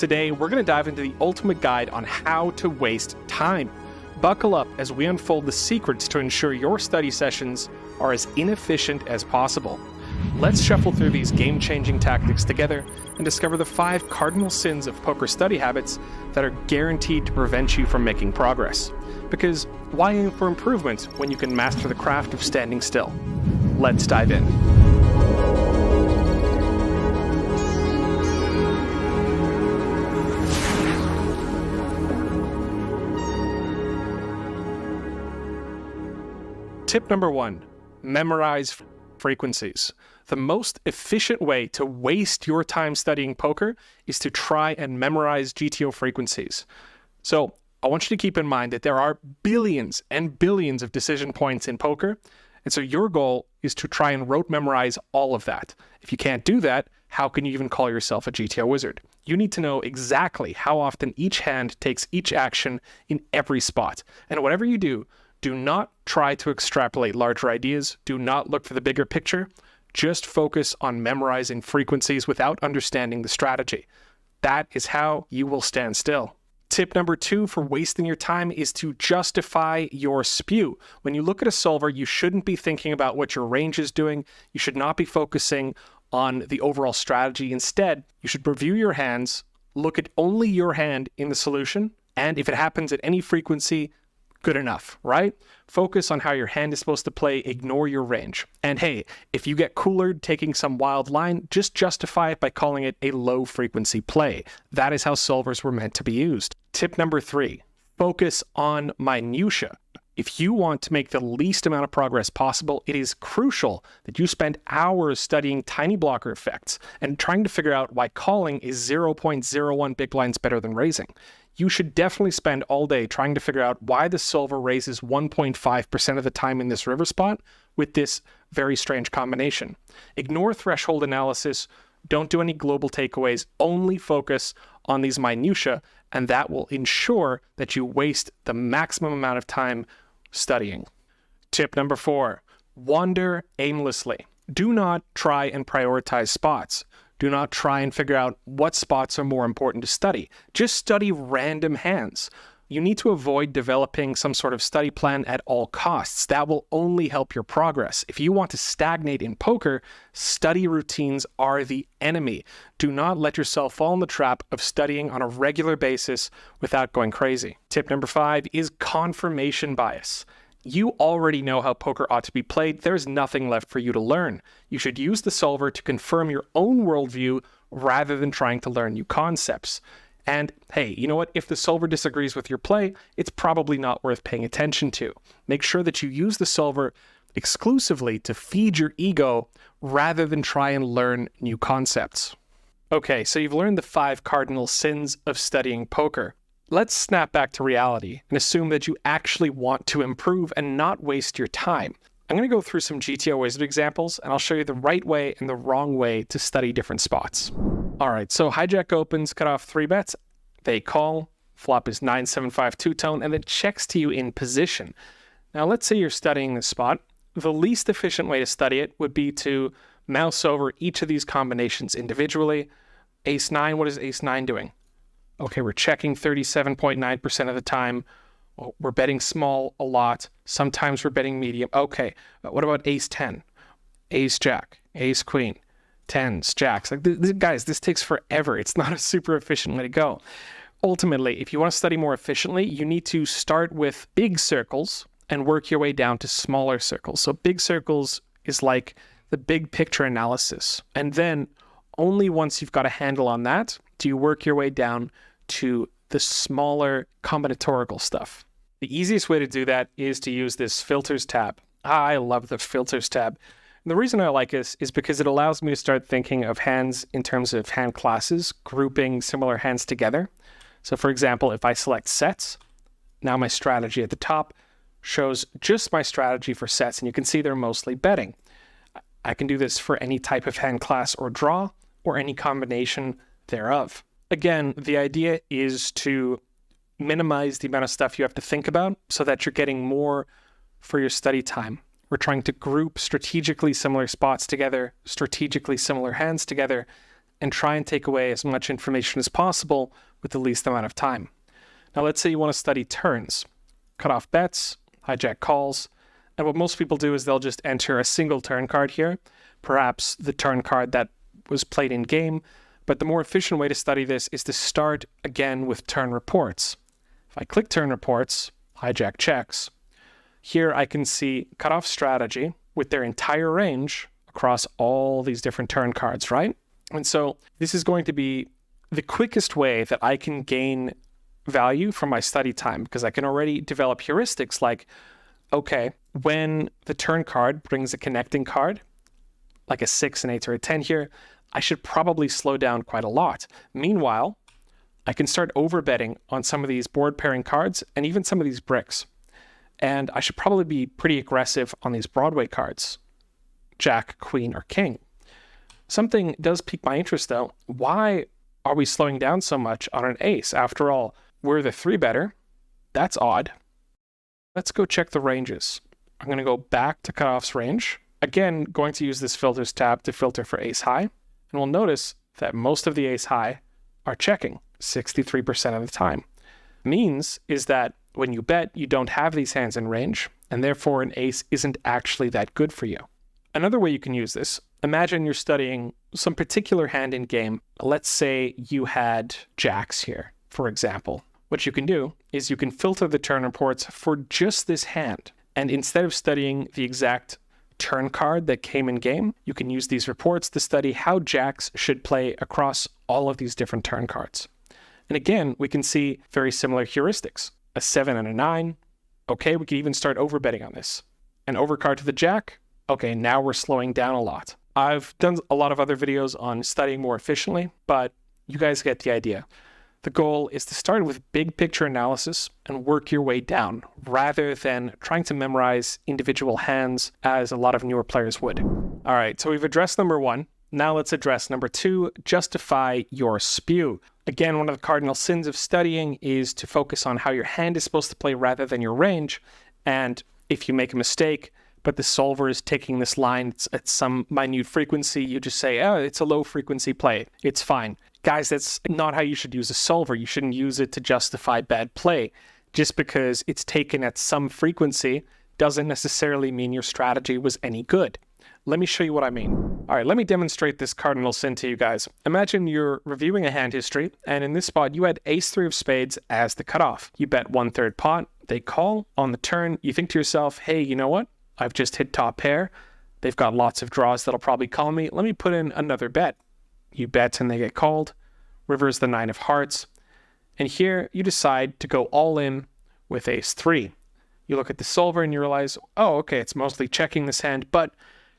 Today, we're going to dive into the ultimate guide on how to waste time. Buckle up as we unfold the secrets to ensure your study sessions are as inefficient as possible. Let's shuffle through these game-changing tactics together and discover the 5 cardinal sins of poker study habits that are guaranteed to prevent you from making progress. Because why aim for improvement when you can master the craft of standing still? Let's dive in. Tip number 1, memorize frequencies. The most efficient way to waste your time studying poker is to try and memorize GTO frequencies. So I want you to keep in mind that there are billions and billions of decision points in poker, and so your goal is to try and rote memorize all of that. If you can't do that, how can you even call yourself a GTO Wizard? You need to know exactly how often each hand takes each action in every spot. And whatever you do not try to extrapolate larger ideas. Do not look for the bigger picture. Just focus on memorizing frequencies without understanding the strategy. That is how you will stand still. Tip number 2 for wasting your time is to justify your spew. When you look at a solver, you shouldn't be thinking about what your range is doing. You should not be focusing on the overall strategy. Instead, you should review your hands, look at only your hand in the solution, and if it happens at any frequency, good enough, right? Focus on how your hand is supposed to play, ignore your range. And hey, if you get coolered taking some wild line, just justify it by calling it a low frequency play. That is how solvers were meant to be used. Tip number 3, focus on minutia. If you want to make the least amount of progress possible, it is crucial that you spend hours studying tiny blocker effects and trying to figure out why calling is 0.01 big blinds better than raising. You should definitely spend all day trying to figure out why the solver raises 1.5% of the time in this river spot with this very strange combination. Ignore threshold analysis, don't do any global takeaways, only focus on these minutia, and that will ensure that you waste the maximum amount of time studying. Tip number 4, wander aimlessly. Do not try and prioritize spots. Do not try and figure out what spots are more important to study. Just study random hands. You need to avoid developing some sort of study plan at all costs. That will only help your progress. If you want to stagnate in poker, study routines are the enemy. Do not let yourself fall in the trap of studying on a regular basis without going crazy. Tip number 5 is confirmation bias. You already know how poker ought to be played. There's nothing left for you to learn. You should use the solver to confirm your own worldview rather than trying to learn new concepts. And hey, you know what? If the solver disagrees with your play, it's probably not worth paying attention to. Make sure that you use the solver exclusively to feed your ego rather than try and learn new concepts. Okay, so you've learned the 5 cardinal sins of studying poker. Let's snap back to reality and assume that you actually want to improve and not waste your time. I'm going to go through some GTO Wizard examples, and I'll show you the right way and the wrong way to study different spots. All right, so hijack opens, cut off 3 bets. They call, flop is 9-7-5 two-tone, and it checks to you in position. Now, let's say you're studying this spot. The least efficient way to study it would be to mouse over each of these combinations individually. Ace-9, what is Ace-9 doing? Okay, we're checking 37.9% of the time. We're betting small a lot. Sometimes we're betting medium. Okay, what about Ace-10? Ace-Jack, Ace-Queen, 10s, Jacks. Like, guys, this takes forever. It's not a super efficient way to go. Ultimately, if you want to study more efficiently, you need to start with big circles and work your way down to smaller circles. So big circles is like the big picture analysis. And then only once you've got a handle on that, do you work your way down to the smaller combinatorial stuff. The easiest way to do that is to use this filters tab. I love the filters tab. And the reason I like this is because it allows me to start thinking of hands in terms of hand classes, grouping similar hands together. So for example, if I select sets, now my strategy at the top shows just my strategy for sets, and you can see they're mostly betting. I can do this for any type of hand class or draw, or any combination thereof. Again, the idea is to minimize the amount of stuff you have to think about so that you're getting more for your study time. We're trying to group strategically similar spots together, strategically similar hands together, and try and take away as much information as possible with the least amount of time. Now, let's say you want to study turns, cut off bets, hijack calls, and what most people do is they'll just enter a single turn card here, perhaps the turn card that was played in game, but the more efficient way to study this is to start again with turn reports. If I click turn reports, hijack checks, here I can see cutoff strategy with their entire range across all these different turn cards, right? And so this is going to be the quickest way that I can gain value from my study time, because I can already develop heuristics like, okay, when the turn card brings a connecting card, like a 6, an 8, or a 10 here, I should probably slow down quite a lot. Meanwhile, I can start overbetting on some of these board pairing cards and even some of these bricks. And I should probably be pretty aggressive on these Broadway cards, Jack, Queen, or King. Something does pique my interest though. Why are we slowing down so much on an ace? After all, we're the 3-better. That's odd. Let's go check the ranges. I'm going to go back to cutoff's range. Again, going to use this filters tab to filter for ace high. And we'll notice that most of the ace high are checking 63% of the time. Means is that when you bet, you don't have these hands in range, and therefore an ace isn't actually that good for you. Another way you can use this, imagine you're studying some particular hand in game. Let's say you had jacks here, for example. What you can do is you can filter the turn reports for just this hand. And instead of studying the exact turn card that came in game, you can use these reports to study how jacks should play across all of these different turn cards. And again, we can see very similar heuristics. A 7 and a 9. Okay, we can even start overbetting on this. An overcard to the jack. Okay, now we're slowing down a lot. I've done a lot of other videos on studying more efficiently, but you guys get the idea. The goal is to start with big picture analysis and work your way down, rather than trying to memorize individual hands as a lot of newer players would. All right, so we've addressed number 1. Now let's address number 2, justify your spew. Again, one of the cardinal sins of studying is to focus on how your hand is supposed to play rather than your range. And if you make a mistake, but the solver is taking this line at some minute frequency, you just say, oh, it's a low frequency play. It's fine. Guys, that's not how you should use a solver. You shouldn't use it to justify bad play. Just because it's taken at some frequency doesn't necessarily mean your strategy was any good. Let me show you what I mean. All right, let me demonstrate this cardinal sin to you guys. Imagine you're reviewing a hand history, and in this spot, you had ace-3 of spades as the cutoff. You bet 1/3 pot, they call. On the turn, you think to yourself, hey, you know what? I've just hit top pair. They've got lots of draws that'll probably call me. Let me put in another bet. You bet and they get called. River's the 9 of hearts. And here, you decide to go all in with ace-3. You look at the solver and you realize, oh, okay, it's mostly checking this hand, but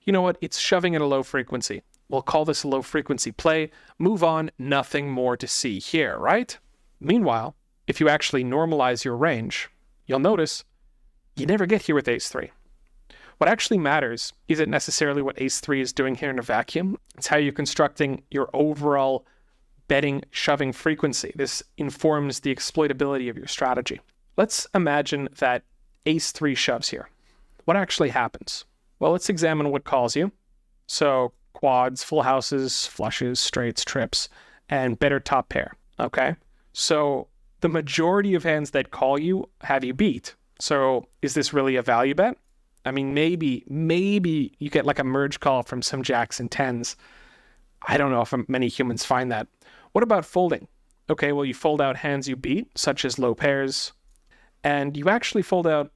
you know what? It's shoving at a low frequency. We'll call this a low frequency play. Move on, nothing more to see here, right? Meanwhile, if you actually normalize your range, you'll notice you never get here with ace-3. What actually matters isn't necessarily what ace-3 is doing here in a vacuum. It's how you're constructing your overall betting shoving frequency. This informs the exploitability of your strategy. Let's imagine that ace-3 shoves here. What actually happens? Well, let's examine what calls you. So quads, full houses, flushes, straights, trips, and better top pair, okay? So the majority of hands that call you have you beat. So is this really a value bet? I mean, maybe you get like a merge call from some jacks and 10s. I don't know if many humans find that. What about folding? Okay, well, you fold out hands you beat, such as low pairs, and you actually fold out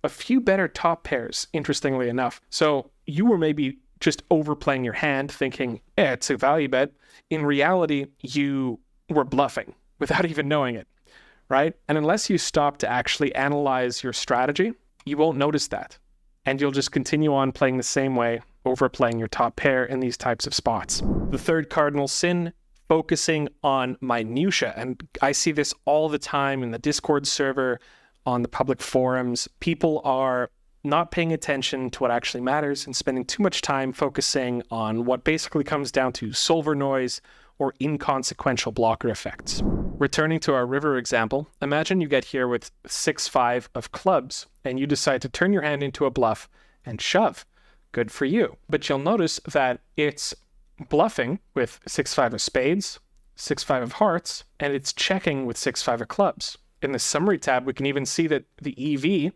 a few better top pairs, interestingly enough. So you were maybe just overplaying your hand, thinking, yeah, it's a value bet. In reality, you were bluffing without even knowing it, right? And unless you stop to actually analyze your strategy, you won't notice that. And you'll just continue on playing the same way, overplaying your top pair in these types of spots. The third cardinal sin, focusing on minutia. And I see this all the time in the Discord server, on the public forums. People are not paying attention to what actually matters and spending too much time focusing on what basically comes down to solver noise or inconsequential blocker effects. Returning to our river example, imagine you get here with 6-5 of clubs and you decide to turn your hand into a bluff and shove. Good for you. But you'll notice that it's bluffing with 6-5 of spades, 6-5 of hearts, and it's checking with 6-5 of clubs. In the summary tab, we can even see that the EV,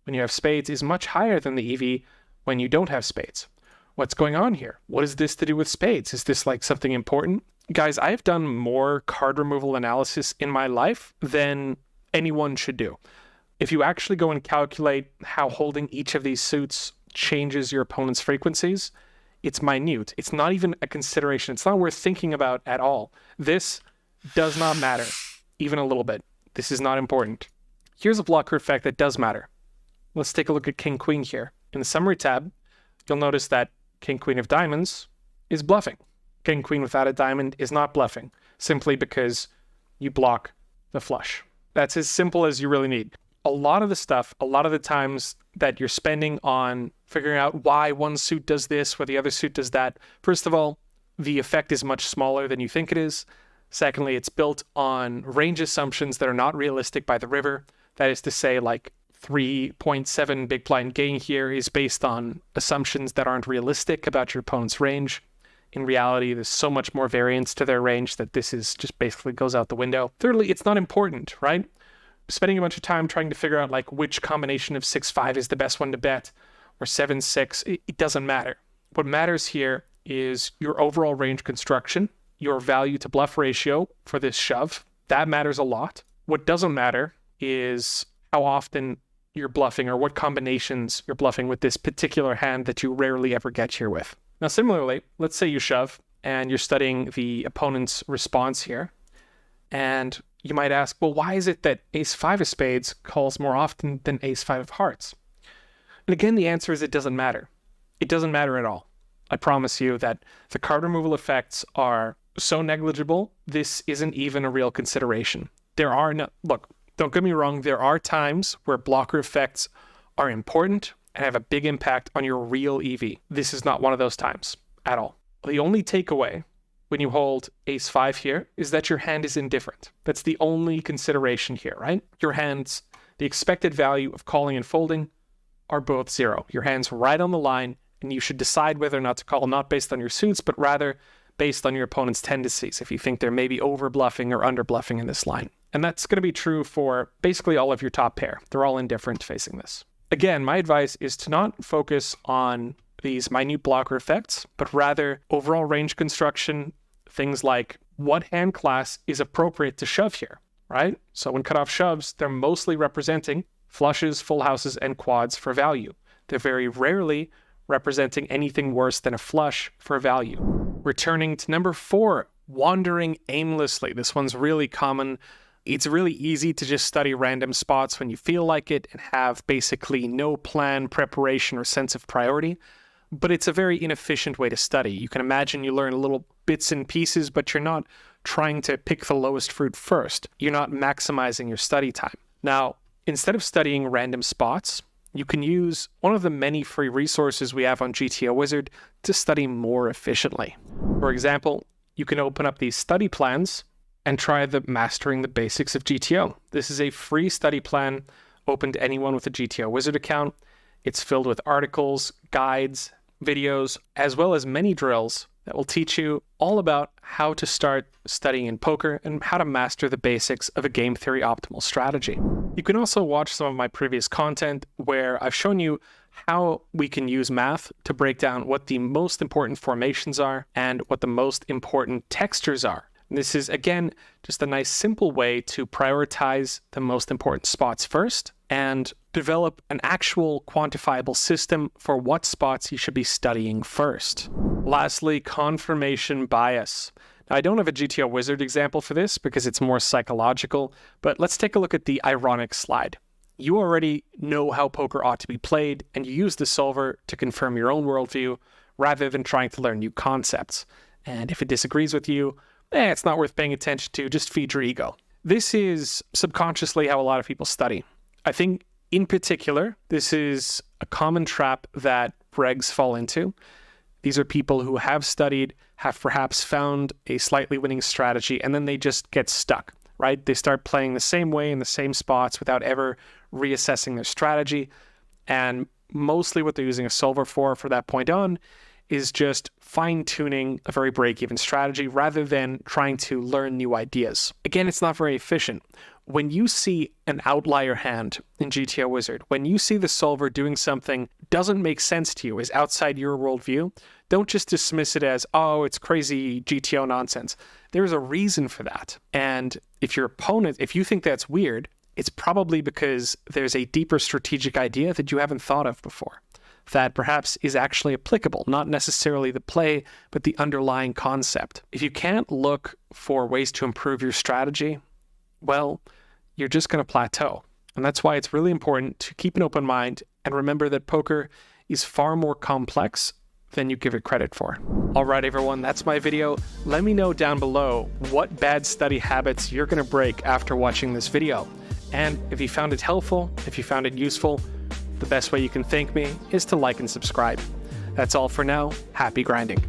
when you have spades, is much higher than the EV when you don't have spades. What's going on here? What is this to do with spades? Is this like something important? Guys, I've done more card removal analysis in my life than anyone should do. If you actually go and calculate how holding each of these suits changes your opponent's frequencies, it's minute. It's not even a consideration. It's not worth thinking about at all. This does not matter, even a little bit. This is not important. Here's a blocker effect that does matter. Let's take a look at King Queen here. In the summary tab, you'll notice that King Queen of diamonds is bluffing. King Queen without a diamond is not bluffing, simply because you block the flush. That's as simple as you really need. A lot of the stuff, a lot of the times that you're spending on figuring out why one suit does this, why the other suit does that, first of all, the effect is much smaller than you think it is. Secondly, it's built on range assumptions that are not realistic by the river. That is to say, like 3.7 big blind gain here is based on assumptions that aren't realistic about your opponent's range. In reality, there's so much more variance to their range that this is just basically goes out the window. Thirdly, it's not important, right? Spending a bunch of time trying to figure out like which combination of 6-5 is the best one to bet or 7-6, it doesn't matter. What matters here is your overall range construction, your value to bluff ratio for this shove. That matters a lot. What doesn't matter is how often you're bluffing or what combinations you're bluffing with this particular hand that you rarely ever get here with. Now, similarly, let's say you shove and you're studying the opponent's response here. And you might ask, well, why is it that ace-5 of spades calls more often than ace-5 of hearts? And again, the answer is it doesn't matter. It doesn't matter at all. I promise you that the card removal effects are so negligible, this isn't even a real consideration. There are no, look, don't get me wrong, there are times where blocker effects are important and have a big impact on your real EV. This is not one of those times at all. The only takeaway when you hold ace-5 here is that your hand is indifferent. That's the only consideration here, right? Your hands, the expected value of calling and folding are both 0. Your hand's right on the line, and you should decide whether or not to call, not based on your suits, but rather based on your opponent's tendencies, if you think they're maybe over-bluffing or under-bluffing in this line. And that's going to be true for basically all of your top pair. They're all indifferent facing this. Again, my advice is to not focus on these minute blocker effects, but rather overall range construction, things like what hand class is appropriate to shove here, right? So when cutoff shoves, they're mostly representing flushes, full houses, and quads for value. They're very rarely representing anything worse than a flush for value. Returning to number 4, wandering aimlessly. This one's really common. It's really easy to just study random spots when you feel like it and have basically no plan, preparation, or sense of priority. But it's a very inefficient way to study. You can imagine you learn little bits and pieces, but you're not trying to pick the lowest fruit first. You're not maximizing your study time. Now, instead of studying random spots, you can use one of the many free resources we have on GTO Wizard to study more efficiently. For example, you can open up these study plans and try the Mastering the Basics of GTO. This is a free study plan open to anyone with a GTO Wizard account. It's filled with articles, guides, videos, as well as many drills that will teach you all about how to start studying in poker and how to master the basics of a game theory optimal strategy. You can also watch some of my previous content where I've shown you how we can use math to break down what the most important formations are and what the most important textures are. And this is, again, just a nice simple way to prioritize the most important spots first and develop an actual quantifiable system for what spots you should be studying first. Lastly, confirmation bias. Now, I don't have a GTO Wizard example for this because it's more psychological, but let's take a look at the ironic slide. You already know how poker ought to be played, and you use the solver to confirm your own worldview rather than trying to learn new concepts. And if it disagrees with you, it's not worth paying attention to, just feed your ego. This is subconsciously how a lot of people study. I think, in particular, this is a common trap that regs fall into. These are people who have studied, have perhaps found a slightly winning strategy, and then they just get stuck, right? They start playing the same way in the same spots without ever reassessing their strategy. And mostly what they're using a solver for that point on is just fine-tuning a very break-even strategy rather than trying to learn new ideas. Again, it's not very efficient. When you see an outlier hand in GTO Wizard, when you see the solver doing something doesn't make sense to you, is outside your worldview, don't just dismiss it as, oh, it's crazy GTO nonsense. There's a reason for that. And if your opponent, if you think that's weird, it's probably because there's a deeper strategic idea that you haven't thought of before, that perhaps is actually applicable, not necessarily the play, but the underlying concept. If you can't look for ways to improve your strategy, well, you're just going to plateau. And that's why it's really important to keep an open mind and remember that poker is far more complex than you give it credit for. All right, everyone, that's my video. Let me know down below what bad study habits you're going to break after watching this video. And if you found it helpful, if you found it useful, the best way you can thank me is to like and subscribe. That's all for now. Happy grinding.